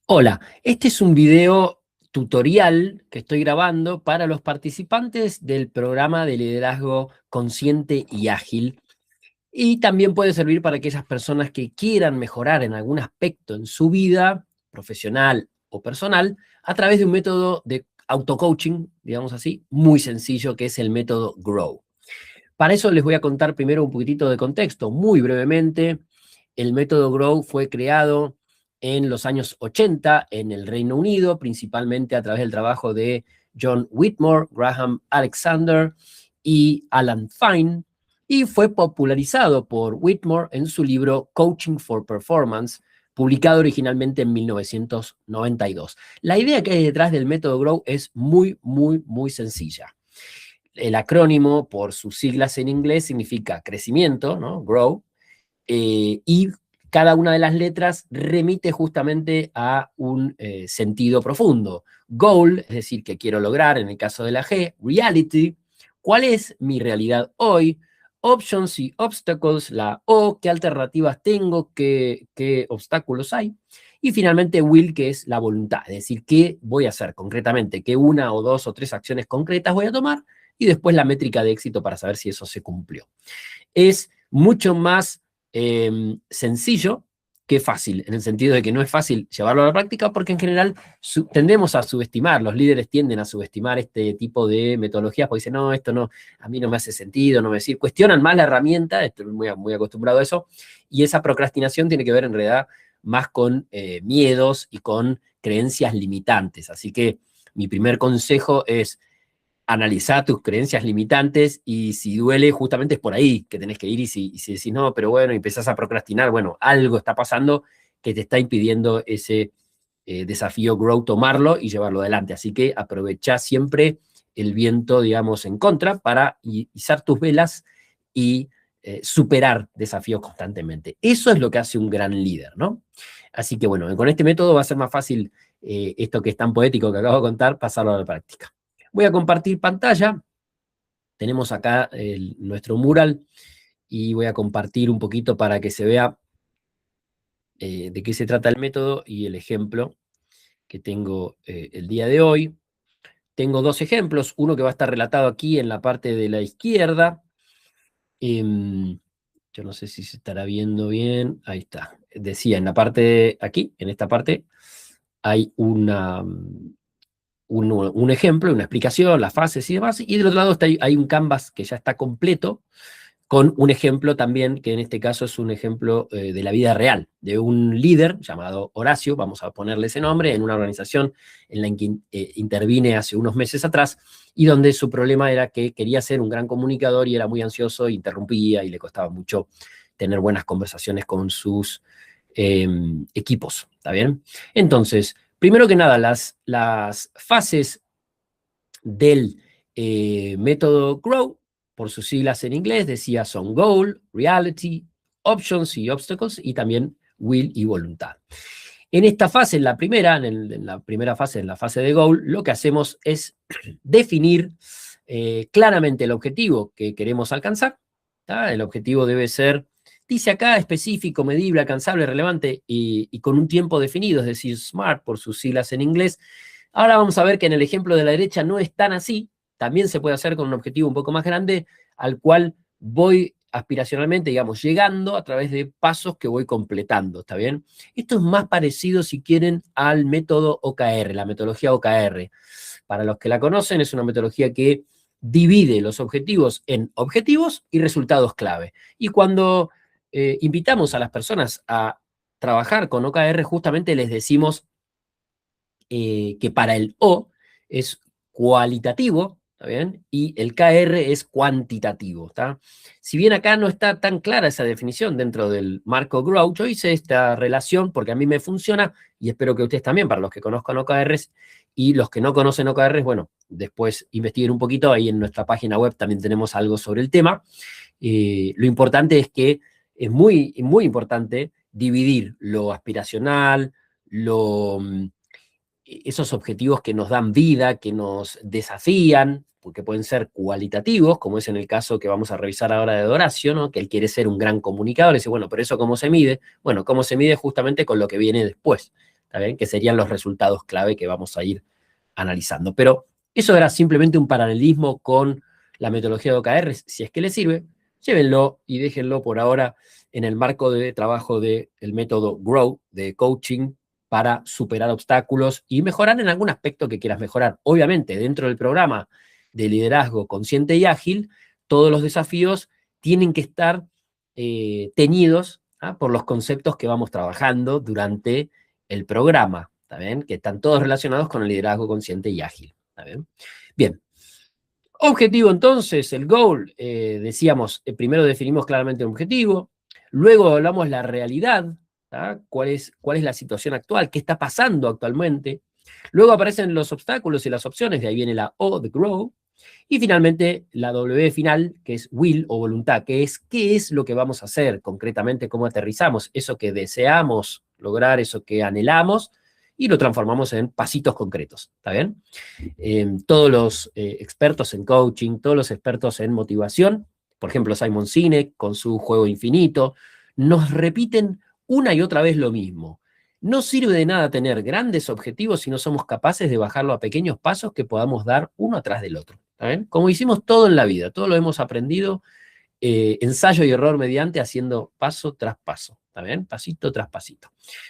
Hola, este es un video tutorial que estoy grabando para los participantes del programa de liderazgo consciente y ágil. Y también puede servir para aquellas personas que quieran mejorar en algún aspecto en su vida, profesional o personal, a través de un método de auto-coaching, digamos así, muy sencillo, que es el método GROW. Para eso les voy a contar primero un poquitito de contexto, muy brevemente. El método GROW fue creado en los años 80 en el Reino Unido, principalmente a través del trabajo de John Whitmore, Graham Alexander y Alan Fine, y fue popularizado por Whitmore en su libro Coaching for Performance, publicado originalmente en 1992. La idea que hay detrás del método GROW es muy sencilla. El acrónimo, por sus siglas en inglés, significa crecimiento, ¿no? Grow, y cada una de las letras remite justamente a un sentido profundo. Goal, es decir, que quiero lograr, en el caso de la G. Reality, ¿cuál es mi realidad hoy? Options y obstacles, la O, ¿qué alternativas tengo? ¿Qué obstáculos hay? Y finalmente will, que es la voluntad, es decir, qué voy a hacer concretamente, qué una o dos o tres acciones concretas voy a tomar, y después la métrica de éxito para saber si eso se cumplió. Es mucho más sencillo que fácil, en el sentido de que no es fácil llevarlo a la práctica, porque en general tendemos a subestimar, los líderes tienden a subestimar este tipo de metodologías, porque dicen, no, esto no, a mí no me hace sentido, no me sirve, cuestionan más la herramienta, estoy muy acostumbrado a eso, y esa procrastinación tiene que ver en realidad más con miedos y con creencias limitantes. Así que mi primer consejo es analizar tus creencias limitantes, y si duele, justamente es por ahí que tenés que ir, y si decís, no, pero bueno, y empezás a procrastinar, bueno, algo está pasando que te está impidiendo ese desafío Grow, tomarlo y llevarlo adelante. Así que aprovechá siempre el viento, digamos, en contra para izar tus velas y superar desafíos constantemente. Eso es lo que hace un gran líder, ¿no? Así que bueno, con este método va a ser más fácil esto que es tan poético que acabo de contar, pasarlo a la práctica. Voy a compartir pantalla. Tenemos acá nuestro mural y voy a compartir un poquito para que se vea de qué se trata el método y el ejemplo que tengo el día de hoy. Tengo dos ejemplos, uno que va a estar relatado aquí en la parte de la izquierda. Yo no sé si se estará viendo bien. Ahí está. Decía, en la parte aquí, en esta parte, hay un ejemplo, una explicación, las fases y demás, y del otro lado hay un canvas que ya está completo, con un ejemplo también, que en este caso es un ejemplo de la vida real, de un líder llamado Horacio, vamos a ponerle ese nombre, en una organización en la que intervine hace unos meses atrás, y donde su problema era que quería ser un gran comunicador y era muy ansioso, interrumpía y le costaba mucho tener buenas conversaciones con sus equipos, ¿está bien? Entonces, primero que nada, las fases del método GROW, por sus siglas en inglés, decía son Goal, Reality, Options y Obstacles, y también Will y Voluntad. En esta fase, en la primera fase, en la fase de Goal, lo que hacemos es definir claramente el objetivo que queremos alcanzar. ¿tá? El objetivo debe ser, dice acá, específico, medible, alcanzable, relevante y con un tiempo definido, es decir, SMART por sus siglas en inglés. Ahora vamos a ver que en el ejemplo de la derecha no es tan así, también se puede hacer con un objetivo un poco más grande, al cual voy aspiracionalmente, digamos, llegando a través de pasos que voy completando, ¿está bien? Esto es más parecido, si quieren, al método OKR, la metodología OKR. Para los que la conocen, es una metodología que divide los objetivos en objetivos y resultados clave. Y cuando invitamos a las personas a trabajar con OKR, justamente les decimos que para el O es cualitativo, ¿está bien? Y el KR es cuantitativo, ¿está? Si bien acá no está tan clara esa definición dentro del marco Grow, yo hice esta relación porque a mí me funciona y espero que ustedes también, para los que conozcan OKRs y los que no conocen OKRs, bueno, después investiguen un poquito, ahí en nuestra página web también tenemos algo sobre el tema. Lo importante es que es muy importante dividir lo aspiracional, esos objetivos que nos dan vida, que nos desafían, porque pueden ser cualitativos, como es en el caso que vamos a revisar ahora de Horacio, ¿no? Que él quiere ser un gran comunicador, y dice, bueno, pero ¿eso cómo se mide? Bueno, ¿cómo se mide? Justamente con lo que viene después. ¿está bien? Que serían los resultados clave que vamos a ir analizando. Pero eso era simplemente un paralelismo con la metodología de OKR. Si es que les sirve, llévenlo y déjenlo por ahora en el marco de trabajo del método GROW, de coaching, para superar obstáculos y mejorar en algún aspecto que quieras mejorar. Obviamente, dentro del programa de liderazgo consciente y ágil, todos los desafíos tienen que estar teñidos por los conceptos que vamos trabajando durante el programa, ¿está bien? Que están todos relacionados con el liderazgo consciente y ágil, ¿está bien? Bien. Objetivo entonces, el goal, decíamos, primero definimos claramente el objetivo, luego hablamos la realidad, ¿tá? ¿Cuál es la situación actual? ¿Qué está pasando actualmente? Luego aparecen los obstáculos y las opciones, de ahí viene la O de grow, y finalmente la W final, que es will o voluntad, que es qué es lo que vamos a hacer concretamente, cómo aterrizamos eso que deseamos lograr, eso que anhelamos, y lo transformamos en pasitos concretos, ¿está bien? Todos los expertos en coaching, todos los expertos en motivación, por ejemplo Simon Sinek con su juego infinito, nos repiten una y otra vez lo mismo. No sirve de nada tener grandes objetivos si no somos capaces de bajarlo a pequeños pasos que podamos dar uno atrás del otro. ¿Está bien? Como hicimos todo en la vida, todo lo hemos aprendido ensayo y error mediante, haciendo paso tras paso. ¿Está bien? Pasito tras pasito.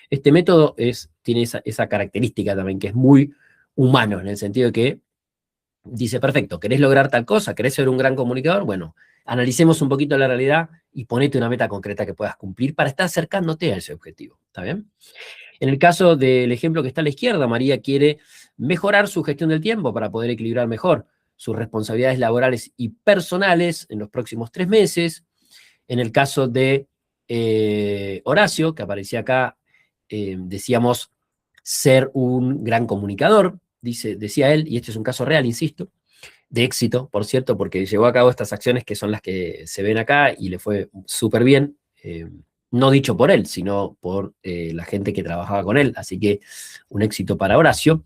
Este método tiene esa característica también, que es muy humano, en el sentido de que dice, perfecto, ¿querés lograr tal cosa? ¿Querés ser un gran comunicador? Bueno, analicemos un poquito la realidad y ponete una meta concreta que puedas cumplir para estar acercándote a ese objetivo. ¿Está bien? En el caso del ejemplo que está a la izquierda, María quiere mejorar su gestión del tiempo para poder equilibrar mejor sus responsabilidades laborales y personales en los próximos 3 meses. En el caso de Horacio, que aparecía acá, decíamos ser un gran comunicador, decía él, y este es un caso real, insisto, de éxito, por cierto, porque llevó a cabo estas acciones que son las que se ven acá y le fue súper bien, no dicho por él, sino por la gente que trabajaba con él, así que un éxito para Horacio.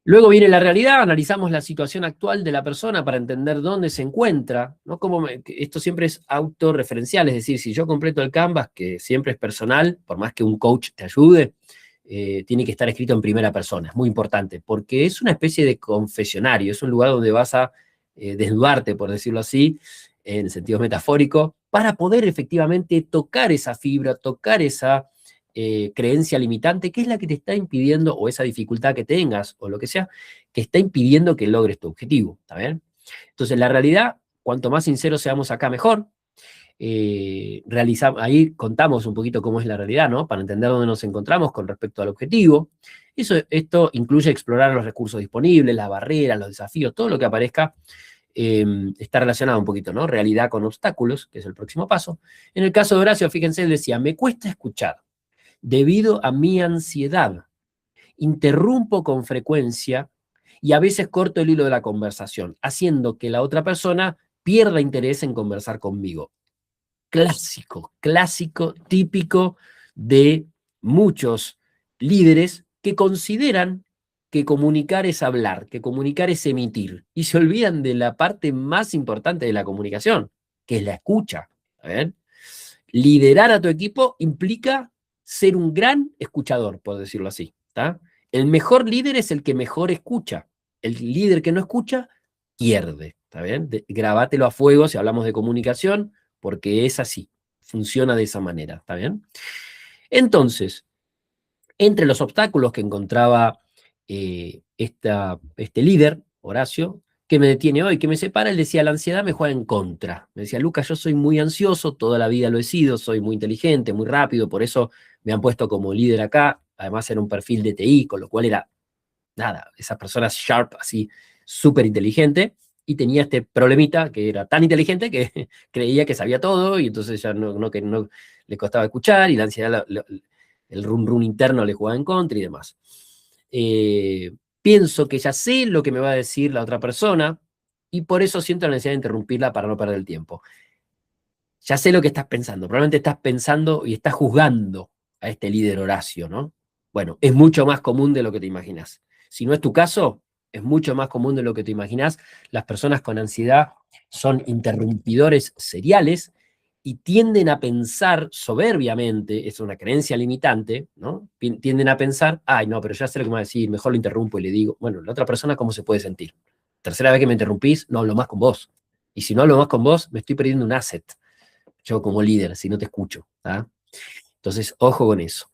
Luego viene la realidad, analizamos la situación actual de la persona para entender dónde se encuentra, ¿no? Esto siempre es autorreferencial, es decir, si yo completo el Canvas, que siempre es personal, por más que un coach te ayude, tiene que estar escrito en primera persona, es muy importante, porque es una especie de confesionario, es un lugar donde vas a desnudarte, por decirlo así, en sentido metafórico, para poder efectivamente tocar esa fibra, tocar esa creencia limitante, que es la que te está impidiendo, o esa dificultad que tengas, o lo que sea, que está impidiendo que logres tu objetivo, ¿está bien? Entonces, la realidad, cuanto más sinceros seamos acá, mejor. Ahí contamos un poquito cómo es la realidad, ¿no? Para entender dónde nos encontramos con respecto al objetivo. Esto incluye explorar los recursos disponibles, las barreras, los desafíos, todo lo que aparezca está relacionado un poquito, ¿no? Realidad con obstáculos, que es el próximo paso. En el caso de Horacio, fíjense, él decía, me cuesta escuchar debido a mi ansiedad. Interrumpo con frecuencia y a veces corto el hilo de la conversación, haciendo que la otra persona pierda interés en conversar conmigo. Clásico, típico de muchos líderes que consideran que comunicar es hablar, que comunicar es emitir, y se olvidan de la parte más importante de la comunicación, que es la escucha. ¿Ven? Liderar a tu equipo implica ser un gran escuchador, por decirlo así. ¿Tá? El mejor líder es el que mejor escucha. El líder que no escucha, pierde. ¿Está bien? Grabátelo a fuego si hablamos de comunicación, porque es así, funciona de esa manera, ¿está bien? Entonces, entre los obstáculos que encontraba este líder, Horacio, que me detiene hoy, que me separa, él decía, la ansiedad me juega en contra. Me decía, Lucas, yo soy muy ansioso, toda la vida lo he sido, soy muy inteligente, muy rápido, por eso me han puesto como líder acá, además era un perfil de TI, con lo cual era, nada, esas personas sharp, así, súper inteligente, y tenía este problemita que era tan inteligente que creía que sabía todo y entonces ya no le costaba escuchar y la ansiedad, el run interno le jugaba en contra y demás. Pienso que ya sé lo que me va a decir la otra persona y por eso siento la necesidad de interrumpirla para no perder el tiempo. Ya sé lo que estás pensando, probablemente estás pensando y estás juzgando a este líder Horacio, ¿no? Bueno, es mucho más común de lo que te imaginas. Si no es tu caso, es mucho más común de lo que te imaginas. Las personas con ansiedad son interrumpidores seriales y tienden a pensar soberbiamente, es una creencia limitante, ¿no? Tienden a pensar, ay, no, pero ya sé lo que me va a decir, mejor lo interrumpo y le digo, bueno, la otra persona, ¿cómo se puede sentir? Tercera vez que me interrumpís, no hablo más con vos. Y si no hablo más con vos, me estoy perdiendo un asset, yo como líder, si no te escucho. ¿Ah? Entonces, ojo con eso.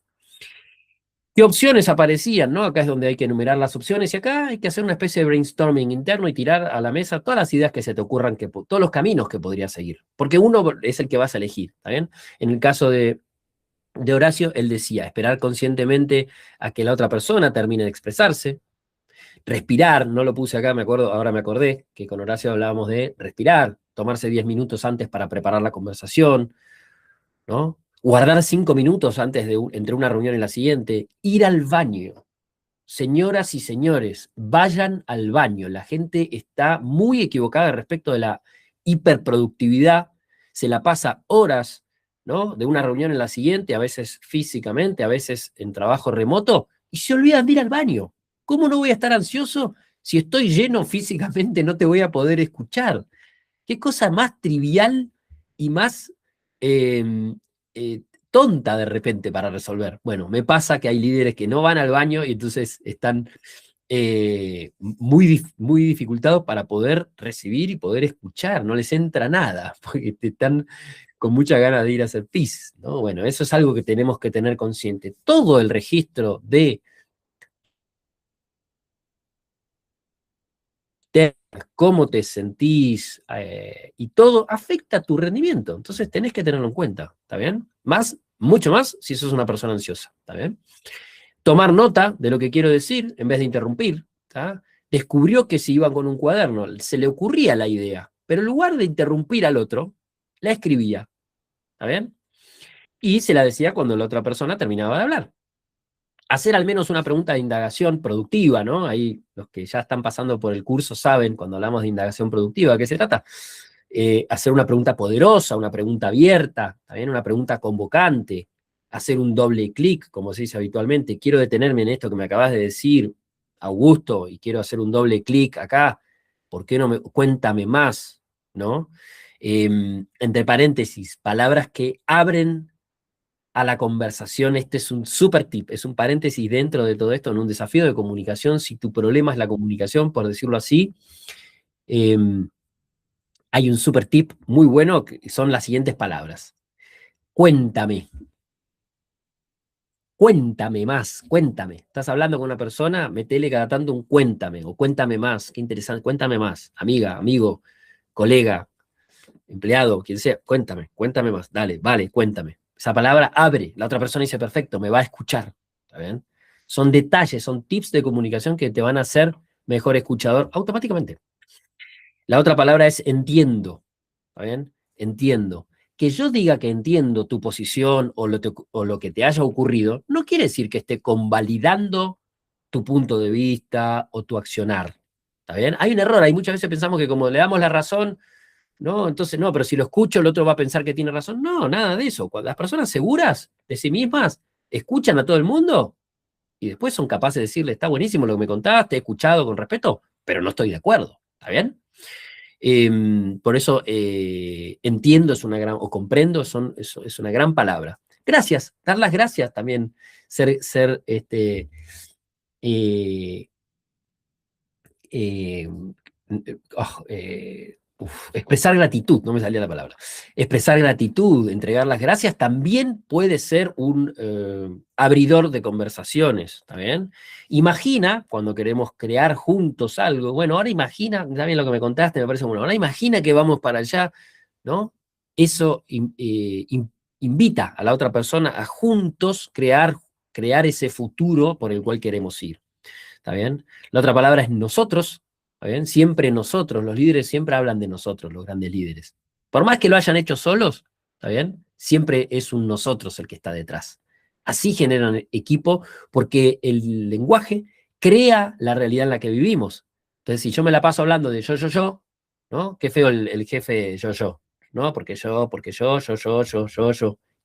¿Qué opciones aparecían? ¿No? Acá es donde hay que enumerar las opciones y acá hay que hacer una especie de brainstorming interno y tirar a la mesa todas las ideas que se te ocurran, todos los caminos que podrías seguir. Porque uno es el que vas a elegir, ¿está bien? En el caso de Horacio, él decía, esperar conscientemente a que la otra persona termine de expresarse, respirar, no lo puse acá, me acuerdo, ahora me acordé que con Horacio hablábamos de respirar, tomarse 10 minutos antes para preparar la conversación, ¿no? Guardar 5 minutos antes de entre una reunión y la siguiente, ir al baño. Señoras y señores, vayan al baño. La gente está muy equivocada respecto de la hiperproductividad. Se la pasa horas, ¿no? De una reunión en la siguiente, a veces físicamente, a veces en trabajo remoto, y se olvidan de ir al baño. ¿Cómo no voy a estar ansioso si estoy lleno físicamente? No te voy a poder escuchar. ¿Qué cosa más trivial y más eh, eh, tonta de repente para resolver? Bueno, me pasa que hay líderes que no van al baño y entonces están muy dificultados para poder recibir y poder escuchar, no les entra nada, porque están con mucha ganas de ir a hacer pis, ¿no? Bueno, eso es algo que tenemos que tener consciente. Todo el registro de cómo te sentís y todo afecta tu rendimiento. Entonces tenés que tenerlo en cuenta, ¿está bien? Mucho más si sos una persona ansiosa, ¿está bien? Tomar nota de lo que quiero decir en vez de interrumpir, ¿tá? Descubrió que si iba con un cuaderno, se le ocurría la idea, pero en lugar de interrumpir al otro, la escribía, ¿está bien? Y se la decía cuando la otra persona terminaba de hablar. Hacer al menos una pregunta de indagación productiva, ¿no? Ahí los que ya están pasando por el curso saben cuando hablamos de indagación productiva de qué se trata. Hacer una pregunta poderosa, una pregunta abierta, también una pregunta convocante, hacer un doble clic, como se dice habitualmente. Quiero detenerme en esto que me acabas de decir, Augusto, y quiero hacer un doble clic acá. ¿Por qué no me cuéntame más? ¿No? Entre paréntesis, palabras que abren a la conversación. Este es un super tip, es un paréntesis dentro de todo esto, en un desafío de comunicación. Si tu problema es la comunicación, por decirlo así, eh, hay un super tip muy bueno que son las siguientes palabras. Cuéntame. Cuéntame más, cuéntame. Estás hablando con una persona, metele cada tanto un cuéntame o cuéntame más. Qué interesante, cuéntame más. Amiga, amigo, colega, empleado, quien sea, cuéntame más. Dale, vale, cuéntame. Esa palabra abre. La otra persona dice, perfecto, me va a escuchar. ¿Está bien? Son detalles, son tips de comunicación que te van a hacer mejor escuchador automáticamente. La otra palabra es entiendo. ¿Está bien? Entiendo. Que yo diga que entiendo tu posición o lo que te haya ocurrido, no quiere decir que esté convalidando tu punto de vista o tu accionar. ¿Está bien? Hay un error, hay muchas veces pensamos que como le damos la razón, no, entonces no, pero si lo escucho, el otro va a pensar que tiene razón. No, nada de eso. Cuando las personas seguras de sí mismas escuchan a todo el mundo y después son capaces de decirle, está buenísimo lo que me contaste, he escuchado con respeto, pero no estoy de acuerdo. ¿Está bien? Por eso entiendo es una gran, o comprendo es una gran palabra. Gracias, dar las gracias también, ser eh, eh, expresar gratitud, no me salía la palabra. Expresar gratitud, entregar las gracias, también puede ser un abridor de conversaciones, ¿está bien? Imagina, cuando queremos crear juntos algo, bueno, ahora imagina, también lo que me contaste me parece bueno, ahora imagina que vamos para allá, ¿no? Eso invita a la otra persona a juntos crear ese futuro por el cual queremos ir. ¿Está bien? La otra palabra es nosotros, ¿está bien? Siempre nosotros, los líderes siempre hablan de nosotros, los grandes líderes. Por más que lo hayan hecho solos, ¿está bien? Siempre es un nosotros el que está detrás. Así generan equipo porque el lenguaje crea la realidad en la que vivimos. Entonces, si yo me la paso hablando de yo, ¿no? Qué feo el jefe yo, ¿no? Porque yo.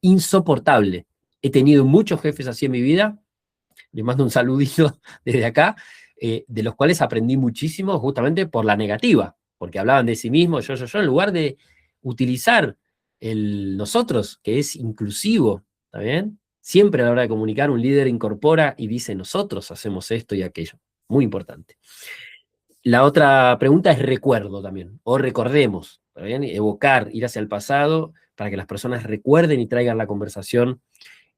Insoportable. He tenido muchos jefes así en mi vida, les mando un saludito desde acá, de los cuales aprendí muchísimo justamente por la negativa, porque hablaban de sí mismos, yo, en lugar de utilizar el nosotros, que es inclusivo, ¿está bien? Siempre a la hora de comunicar, un líder incorpora y dice nosotros hacemos esto y aquello. Muy importante. La otra pregunta es recuerdo también, o recordemos, ¿está bien? Evocar, ir hacia el pasado para que las personas recuerden y traigan la conversación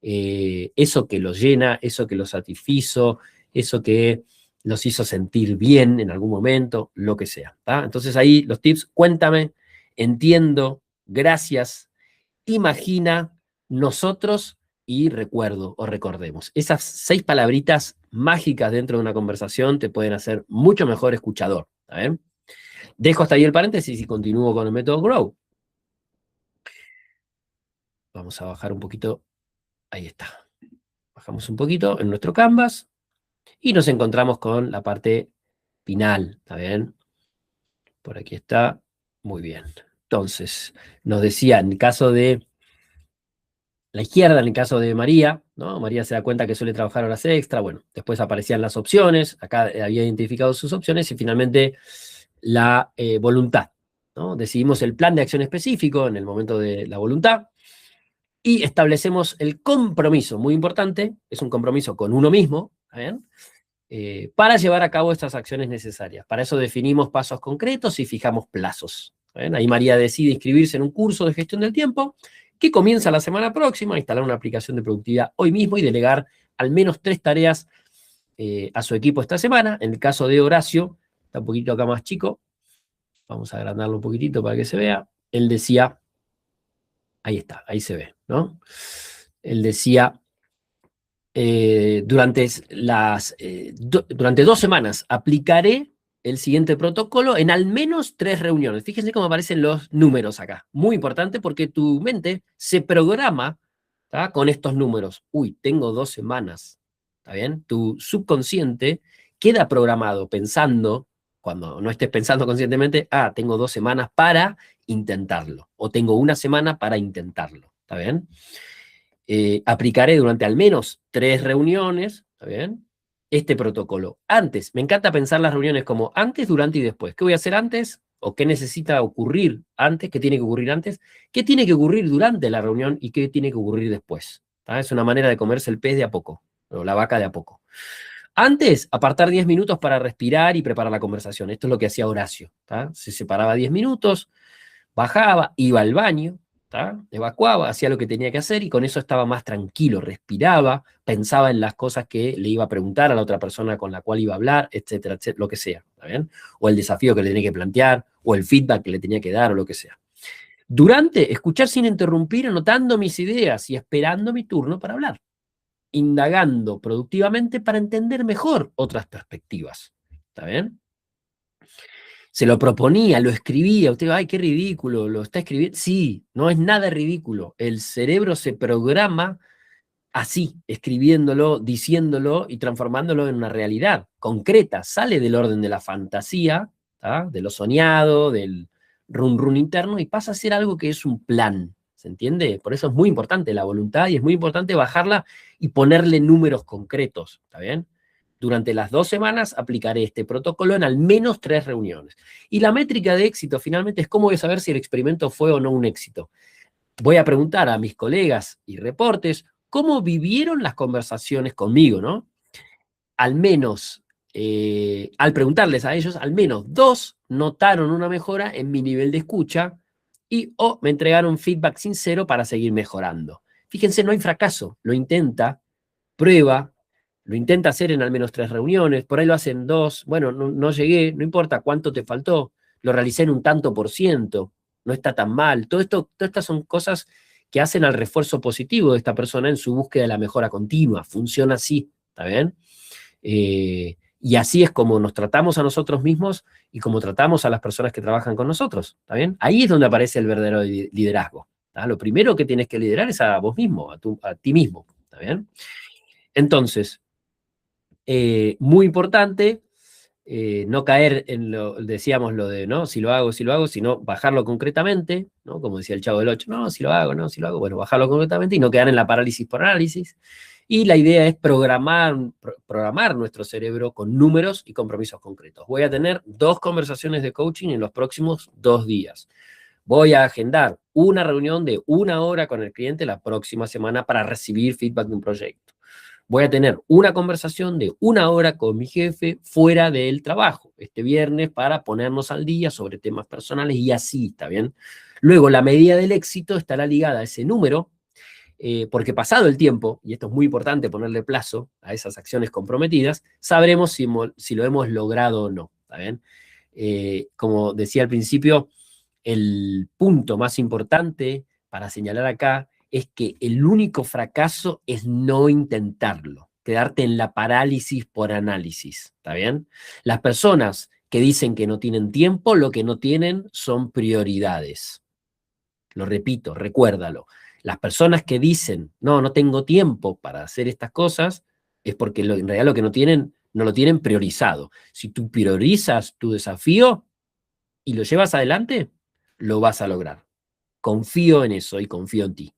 eso que los llena, eso que los satisfizo, eso que los hizo sentir bien en algún momento, lo que sea. ¿tá? Entonces ahí los tips, cuéntame, entiendo, gracias, imagina, nosotros y recuerdo o recordemos. Esas 6 palabritas mágicas dentro de una conversación te pueden hacer mucho mejor escuchador. ¿Está bien? Dejo hasta ahí el paréntesis y continúo con el método Grow. Vamos a bajar un poquito. Ahí está. Bajamos un poquito en nuestro canvas y nos encontramos con la parte final. ¿Está bien? Por aquí está. Muy bien. Entonces, nos decía, en el caso de la izquierda, en el caso de María, ¿no? María se da cuenta que suele trabajar horas extra, bueno, después aparecían las opciones, acá había identificado sus opciones y finalmente la voluntad, ¿no? Decidimos el plan de acción específico en el momento de la voluntad y establecemos el compromiso, muy importante, es un compromiso con uno mismo, ¿está bien? Para llevar a cabo estas acciones necesarias. Para eso definimos pasos concretos y fijamos plazos. ¿Ven? Ahí María decide inscribirse en un curso de gestión del tiempo que comienza la semana próxima, instalar una aplicación de productividad hoy mismo y delegar al menos 3 tareas a su equipo esta semana. En el caso de Horacio, está un poquito acá más chico, vamos a agrandarlo un poquitito para que se vea, él decía, ahí está, ahí se ve, ¿no? Él decía, durante 2 semanas aplicaré el siguiente protocolo en al menos 3 reuniones. Fíjense cómo aparecen los números acá. Muy importante porque tu mente se programa, ¿tá? Con estos números. Uy, tengo 2 semanas. ¿Está bien? Tu subconsciente queda programado pensando, cuando no estés pensando conscientemente, tengo 2 semanas para intentarlo. O tengo 1 semana para intentarlo. ¿Está bien? Aplicaré durante al menos 3 reuniones, ¿está bien? Este protocolo. Antes, me encanta pensar las reuniones como antes, durante y después. ¿Qué voy a hacer antes? ¿O qué necesita ocurrir antes? ¿Qué tiene que ocurrir antes? ¿Qué tiene que ocurrir durante la reunión y qué tiene que ocurrir después? ¿Tá? Es una manera de comerse el pez de a poco, o la vaca de a poco. Antes, apartar 10 minutos para respirar y preparar la conversación. Esto es lo que hacía Horacio. ¿tá? Se separaba 10 minutos, bajaba, iba al baño, ¿tá? Evacuaba, hacía lo que tenía que hacer y con eso estaba más tranquilo, respiraba, pensaba en las cosas que le iba a preguntar a la otra persona con la cual iba a hablar, etcétera, etcétera, lo que sea, ¿está bien? O el desafío que le tenía que plantear, o el feedback que le tenía que dar, o lo que sea. Durante, escuchar sin interrumpir, anotando mis ideas y esperando mi turno para hablar, indagando productivamente para entender mejor otras perspectivas, ¿está bien? Se lo proponía, lo escribía, usted, ay, qué ridículo, lo está escribiendo. Sí, no es nada ridículo. El cerebro se programa así, escribiéndolo, diciéndolo y transformándolo en una realidad concreta. Sale del orden de la fantasía, ¿tá? De lo soñado, del run run interno y pasa a ser algo que es un plan. ¿Se entiende? Por eso es muy importante la voluntad y es muy importante bajarla y ponerle números concretos. ¿Está bien? Durante las 2 semanas aplicaré este protocolo en al menos 3 reuniones. Y la métrica de éxito finalmente es cómo voy a saber si el experimento fue o no un éxito. Voy a preguntar a mis colegas y reportes cómo vivieron las conversaciones conmigo, ¿no? Al menos, al preguntarles a ellos, al menos 2 notaron una mejora en mi nivel de escucha y o me entregaron feedback sincero para seguir mejorando. Fíjense, no hay fracaso, lo intenta, prueba, lo intenta hacer en al menos 3 reuniones, por ahí lo hacen 2, bueno, no llegué, no importa cuánto te faltó, lo realicé en un tanto por ciento, no está tan mal. Todas estas son cosas que hacen al refuerzo positivo de esta persona en su búsqueda de la mejora continua. Funciona así, ¿está bien? Y así es como nos tratamos a nosotros mismos y como tratamos a las personas que trabajan con nosotros, ¿está bien? Ahí es donde aparece el verdadero liderazgo. ¿tá? Lo primero que tienes que liderar es a vos mismo, a ti mismo, ¿está bien? Entonces, muy importante, no caer en lo, decíamos lo de, ¿no? Si lo hago, sino bajarlo concretamente, ¿no? Como decía el Chavo del 8, no, si lo hago, no, si lo hago, bueno, bajarlo concretamente y no quedar en la parálisis por análisis. Y la idea es programar nuestro cerebro con números y compromisos concretos. Voy a tener 2 conversaciones de coaching en los próximos 2 días. Voy a agendar una reunión de 1 hora con el cliente la próxima semana para recibir feedback de un proyecto. Voy a tener una conversación de 1 hora con mi jefe fuera del trabajo, este viernes, para ponernos al día sobre temas personales y así, ¿está bien? Luego, la medida del éxito estará ligada a ese número, porque pasado el tiempo, y esto es muy importante ponerle plazo a esas acciones comprometidas, sabremos si lo hemos logrado o no, ¿está bien? Como decía al principio, el punto más importante para señalar acá es que el único fracaso es no intentarlo, quedarte en la parálisis por análisis, ¿está bien? Las personas que dicen que no tienen tiempo, lo que no tienen son prioridades. Lo repito, recuérdalo. Las personas que dicen, no, no tengo tiempo para hacer estas cosas, es porque en realidad lo que no tienen, no lo tienen priorizado. Si tú priorizas tu desafío y lo llevas adelante, lo vas a lograr. Confío en eso y confío en ti.